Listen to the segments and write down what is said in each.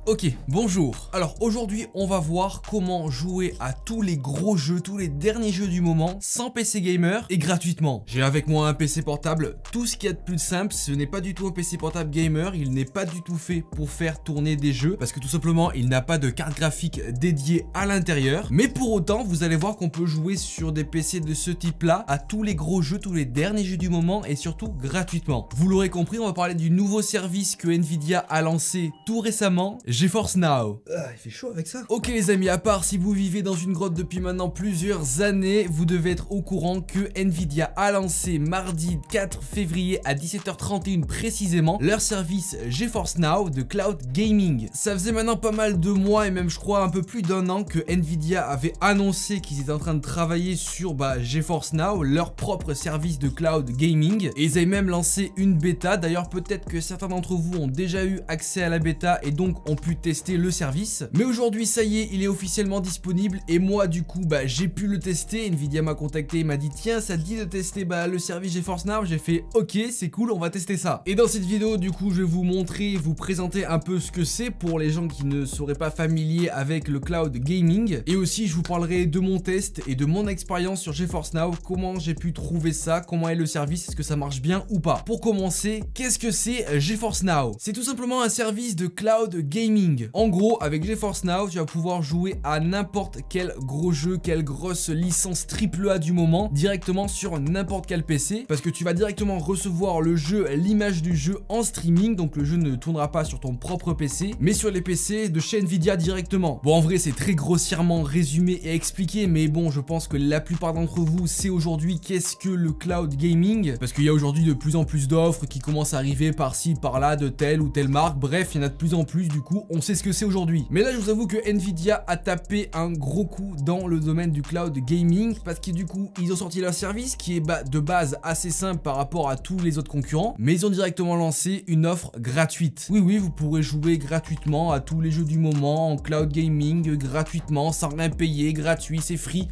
Ok, bonjour. Alors aujourd'hui on va voir comment jouer à tous les gros jeux, tous les derniers jeux du moment sans PC gamer et gratuitement. J'ai avec moi un PC portable, tout ce qu'il y a de plus simple, ce n'est pas du tout un PC portable gamer, il n'est pas du tout fait pour faire tourner des jeux parce que tout simplement il n'a pas de carte graphique dédiée à l'intérieur. Mais pour autant vous allez voir qu'on peut jouer sur des PC de ce type là à tous les gros jeux, tous les derniers jeux du moment et surtout gratuitement. Vous l'aurez compris, on va parler du nouveau service que Nvidia a lancé tout récemment, GeForce Now. Il fait chaud avec ça. Ok les amis, à part si vous vivez dans une grotte depuis maintenant plusieurs années, vous devez être au courant que Nvidia a lancé mardi 4 février à 17h31 précisément leur service GeForce Now de cloud gaming. Ça faisait maintenant pas mal de mois et même je crois un peu plus d'un an que Nvidia avait annoncé qu'ils étaient en train de travailler sur GeForce Now, leur propre service de cloud gaming, et ils avaient même lancé une bêta. D'ailleurs peut-être que certains d'entre vous ont déjà eu accès à la bêta et donc ont pu tester le service, mais aujourd'hui ça y est, il est officiellement disponible et moi du coup j'ai pu le tester. Nvidia m'a contacté et m'a dit tiens ça te dit de tester le service GeForce Now. J'ai fait ok, c'est cool, on va tester ça. Et dans cette vidéo du coup je vais vous montrer, vous présenter un peu ce que c'est pour les gens qui ne seraient pas familiers avec le cloud gaming, et aussi je vous parlerai de mon test et de mon expérience sur GeForce Now, comment j'ai pu trouver ça, comment est le service, est-ce que ça marche bien ou pas. Pour commencer, qu'est-ce que c'est GeForce Now? C'est tout simplement un service de cloud gaming. En gros, avec GeForce Now, tu vas pouvoir jouer à n'importe quel gros jeu, quelle grosse licence AAA du moment, directement sur n'importe quel PC, parce que tu vas directement recevoir le jeu, l'image du jeu en streaming, donc le jeu ne tournera pas sur ton propre PC, mais sur les PC de chez Nvidia directement. Bon, en vrai, c'est très grossièrement résumé et expliqué, mais bon, je pense que la plupart d'entre vous sait aujourd'hui qu'est-ce que le cloud gaming, parce qu'il y a aujourd'hui de plus en plus d'offres qui commencent à arriver par-ci, par-là, de telle ou telle marque, bref, il y en a de plus en plus, du coup, on sait ce que c'est aujourd'hui. Mais là je vous avoue que Nvidia a tapé un gros coup dans le domaine du cloud gaming, parce que du coup ils ont sorti leur service qui est de base assez simple par rapport à tous les autres concurrents, mais ils ont directement lancé une offre gratuite. Oui, vous pourrez jouer gratuitement à tous les jeux du moment en cloud gaming gratuitement, sans rien payer, gratuit, c'est free.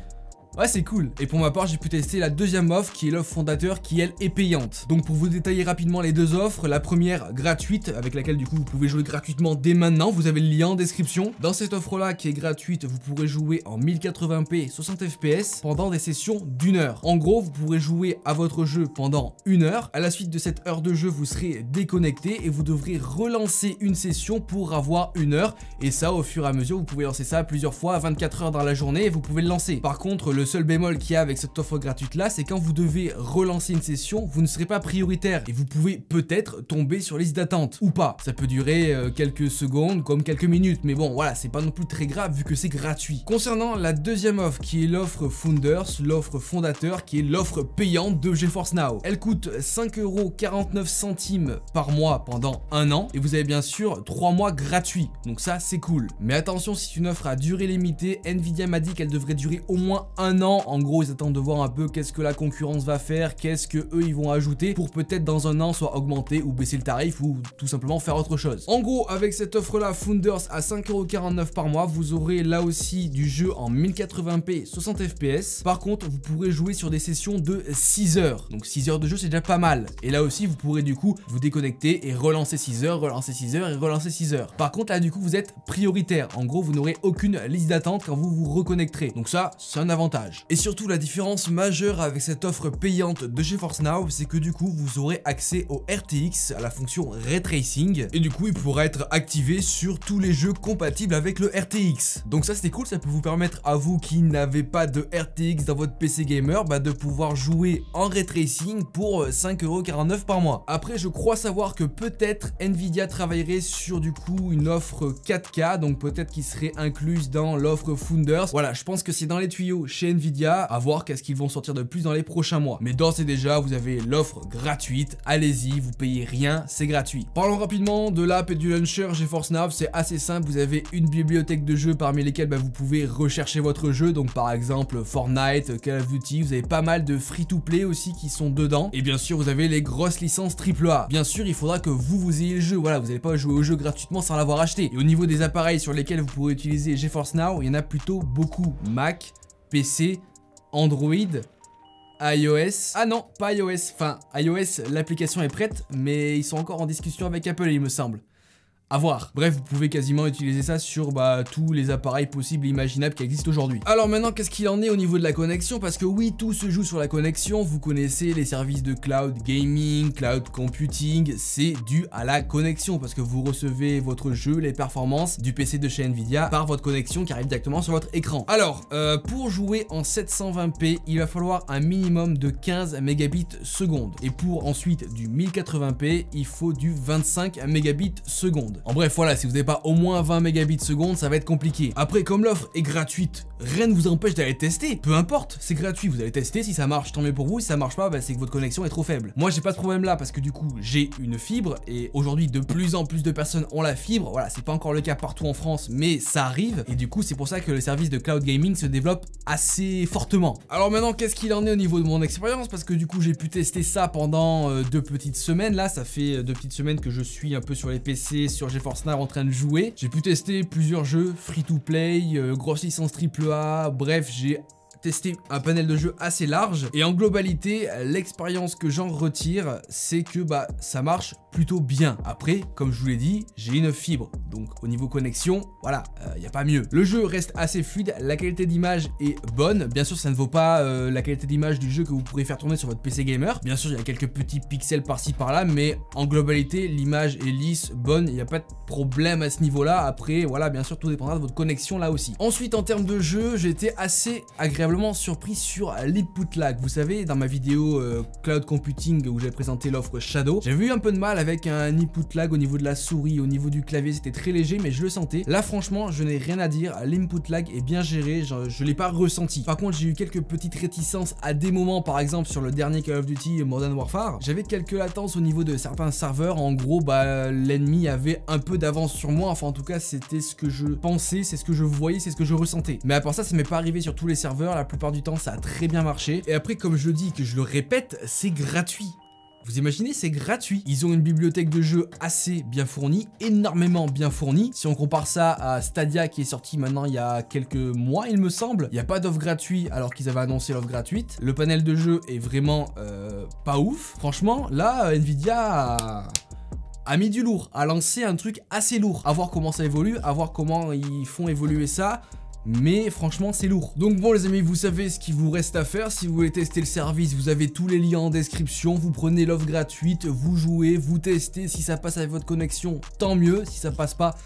Ouais, c'est cool. Et pour ma part, j'ai pu tester la deuxième offre qui est l'offre fondateur qui elle est payante. Donc pour vous détailler rapidement les deux offres, la première gratuite avec laquelle du coup vous pouvez jouer gratuitement dès maintenant, vous avez le lien en description. Dans cette offre là qui est gratuite, vous pourrez jouer en 1080p 60 fps pendant des sessions d'1 heure. En gros, vous pourrez jouer à votre jeu pendant 1 heure. À la suite de cette heure de jeu, vous serez déconnecté et vous devrez relancer une session pour avoir 1 heure. Et ça, au fur et à mesure, vous pouvez lancer ça plusieurs fois, 24 heures dans la journée et vous pouvez le lancer. Par contre, le seul bémol qu'il y a avec cette offre gratuite là, c'est quand vous devez relancer une session, vous ne serez pas prioritaire et vous pouvez peut-être tomber sur liste d'attente ou pas. Ça peut durer quelques secondes comme quelques minutes, mais bon voilà, c'est pas non plus très grave vu que c'est gratuit. Concernant la deuxième offre qui est l'offre Founders, l'offre fondateur qui est l'offre payante de GeForce Now, elle coûte 5,49€ par mois pendant 1 an et vous avez bien sûr 3 mois gratuits, donc ça c'est cool. Mais attention, c'est une offre à durée limitée. Nvidia m'a dit qu'elle devrait durer au moins 1 an. En gros, ils attendent de voir un peu qu'est-ce que la concurrence va faire, qu'est-ce que eux ils vont ajouter pour peut-être dans 1 an soit augmenter ou baisser le tarif ou tout simplement faire autre chose. En gros, avec cette offre là Founders à 5,49€ par mois, vous aurez là aussi du jeu en 1080p 60 fps. Par contre, vous pourrez jouer sur des sessions de 6 heures. Donc 6 heures de jeu, c'est déjà pas mal. Et là aussi, vous pourrez du coup vous déconnecter et relancer 6 heures, relancer 6 heures et relancer 6 heures. Par contre, là du coup, vous êtes prioritaire. En gros, vous n'aurez aucune liste d'attente quand vous vous reconnecterez. Donc ça, c'est un avantage. Et surtout la différence majeure avec cette offre payante de GeForce Now, c'est que du coup vous aurez accès au RTX, à la fonction Ray Tracing, et du coup il pourra être activé sur tous les jeux compatibles avec le RTX. Donc ça c'est cool, ça peut vous permettre à vous qui n'avez pas de RTX dans votre PC gamer de pouvoir jouer en Ray Tracing pour 5,49€ par mois. Après je crois savoir que peut-être Nvidia travaillerait sur du coup une offre 4K, donc peut-être qu'il serait incluse dans l'offre Founders. Voilà, je pense que c'est dans les tuyaux chez Nvidia, à voir qu'est-ce qu'ils vont sortir de plus dans les prochains mois. Mais d'ores et déjà, vous avez l'offre gratuite, allez-y, vous payez rien, c'est gratuit. Parlons rapidement de l'app et du launcher GeForce Now, c'est assez simple, vous avez une bibliothèque de jeux parmi lesquels vous pouvez rechercher votre jeu, donc par exemple Fortnite, Call of Duty, vous avez pas mal de free-to-play aussi qui sont dedans, et bien sûr vous avez les grosses licences AAA. Bien sûr, il faudra que vous ayez le jeu, voilà, vous n'allez pas jouer au jeu gratuitement sans l'avoir acheté. Et au niveau des appareils sur lesquels vous pourrez utiliser GeForce Now, il y en a plutôt beaucoup, Mac, PC, Android, iOS. Ah non, pas iOS. Enfin, iOS, l'application est prête, mais ils sont encore en discussion avec Apple, il me semble. à voir. Bref, vous pouvez quasiment utiliser ça sur tous les appareils possibles et imaginables qui existent aujourd'hui. Alors maintenant, qu'est-ce qu'il en est au niveau de la connexion? Parce que oui, tout se joue sur la connexion. Vous connaissez les services de cloud gaming, cloud computing, c'est dû à la connexion parce que vous recevez votre jeu, les performances du PC de chez Nvidia par votre connexion qui arrive directement sur votre écran. Alors, pour jouer en 720p, il va falloir un minimum de 15 mégabits seconde. Et pour ensuite du 1080p, il faut du 25 mégabits seconde. En bref, voilà, si vous n'avez pas au moins 20 mégabits seconde, ça va être compliqué. Après, comme l'offre est gratuite, rien ne vous empêche d'aller tester. Peu importe, c'est gratuit, vous allez tester. Si ça marche, tant mieux pour vous. Si ça marche pas, c'est que votre connexion est trop faible. Moi, j'ai pas de problème là parce que du coup, j'ai une fibre et aujourd'hui, de plus en plus de personnes ont la fibre. Voilà, c'est pas encore le cas partout en France, mais ça arrive. Et du coup, c'est pour ça que le service de cloud gaming se développe assez fortement. Alors maintenant, qu'est-ce qu'il en est au niveau de mon expérience? Parce que du coup, j'ai pu tester ça pendant 2 petites semaines. Là, ça fait 2 petites semaines que je suis un peu sur les PC, sur GeForce Now en train de jouer. J'ai pu tester plusieurs jeux free-to-play, grosse licence AAA. Bref, j'ai testé un panel de jeux assez large et en globalité l'expérience que j'en retire c'est que ça marche plutôt bien. Après comme je vous l'ai dit, j'ai une fibre donc au niveau connexion voilà, y a pas mieux. Le jeu reste assez fluide, la qualité d'image est bonne, bien sûr ça ne vaut pas la qualité d'image du jeu que vous pourrez faire tourner sur votre PC gamer, bien sûr il y a quelques petits pixels par-ci par-là mais en globalité l'image est lisse, bonne, il n'y a pas de problème à ce niveau là. Après voilà, bien sûr tout dépendra de votre connexion là aussi. Ensuite en termes de jeu, j'ai été assez agréablement surpris sur l'input lag. Vous savez, dans ma vidéo cloud computing où j'ai présenté l'offre Shadow, j'avais eu un peu de mal avec un input lag au niveau de la souris, au niveau du clavier, c'était très léger mais je le sentais. Là franchement, je n'ai rien à dire, l'input lag est bien géré, je l'ai pas ressenti. Par contre, j'ai eu quelques petites réticences à des moments, par exemple sur le dernier Call of Duty Modern Warfare. J'avais quelques latences au niveau de certains serveurs, en gros l'ennemi avait un peu d'avance sur moi, enfin en tout cas c'était ce que je pensais, c'est ce que je voyais, c'est ce que je ressentais. Mais à part ça, ça m'est pas arrivé sur tous les serveurs, la plupart du temps ça a très bien marché. Et après comme je le dis et que je le répète, c'est gratuit. Vous imaginez, c'est gratuit. Ils ont une bibliothèque de jeux assez bien fournie, énormément bien fournie. Si on compare ça à Stadia qui est sorti maintenant il y a quelques mois, il me semble. Il n'y a pas d'offre gratuite alors qu'ils avaient annoncé l'offre gratuite. Le panel de jeux est vraiment pas ouf. Franchement, là, Nvidia a mis du lourd, a lancé un truc assez lourd. À voir comment ça évolue, à voir comment ils font évoluer ça. Mais franchement c'est lourd. Donc bon les amis, vous savez ce qu'il vous reste à faire. Si vous voulez tester le service, vous avez tous les liens en description. Vous prenez l'offre gratuite, vous jouez, vous testez. Si ça passe avec votre connexion, tant mieux. Si ça passe pas,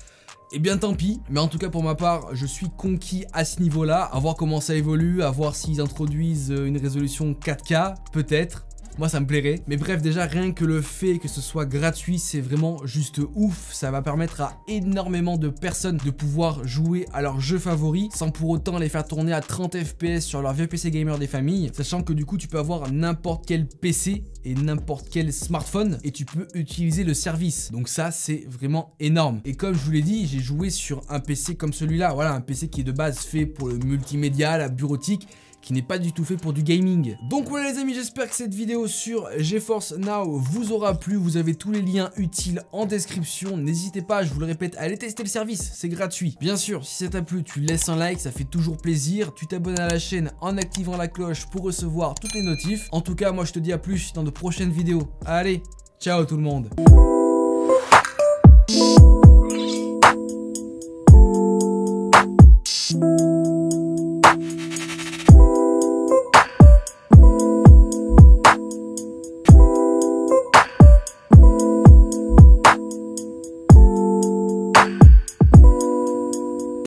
eh bien tant pis. Mais en tout cas pour ma part, je suis conquis à ce niveau là. À voir comment ça évolue, à voir s'ils introduisent une résolution 4K, peut-être. Moi ça me plairait. Mais bref, déjà rien que le fait que ce soit gratuit, c'est vraiment juste ouf. Ça va permettre à énormément de personnes de pouvoir jouer à leurs jeux favoris sans pour autant les faire tourner à 30 fps sur leur vieux PC gamer des familles. Sachant que du coup tu peux avoir n'importe quel PC et n'importe quel smartphone et tu peux utiliser le service. Donc ça c'est vraiment énorme. Et comme je vous l'ai dit, j'ai joué sur un PC comme celui-là. Voilà, un PC qui est de base fait pour le multimédia, la bureautique, qui n'est pas du tout fait pour du gaming. Donc voilà les amis, j'espère que cette vidéo sur GeForce Now vous aura plu. Vous avez tous les liens utiles en description. N'hésitez pas, je vous le répète, à aller tester le service, c'est gratuit. Bien sûr, si ça t'a plu, tu laisses un like, ça fait toujours plaisir. Tu t'abonnes à la chaîne en activant la cloche pour recevoir toutes les notifs. En tout cas, moi je te dis à plus dans de prochaines vidéos. Allez, ciao tout le monde.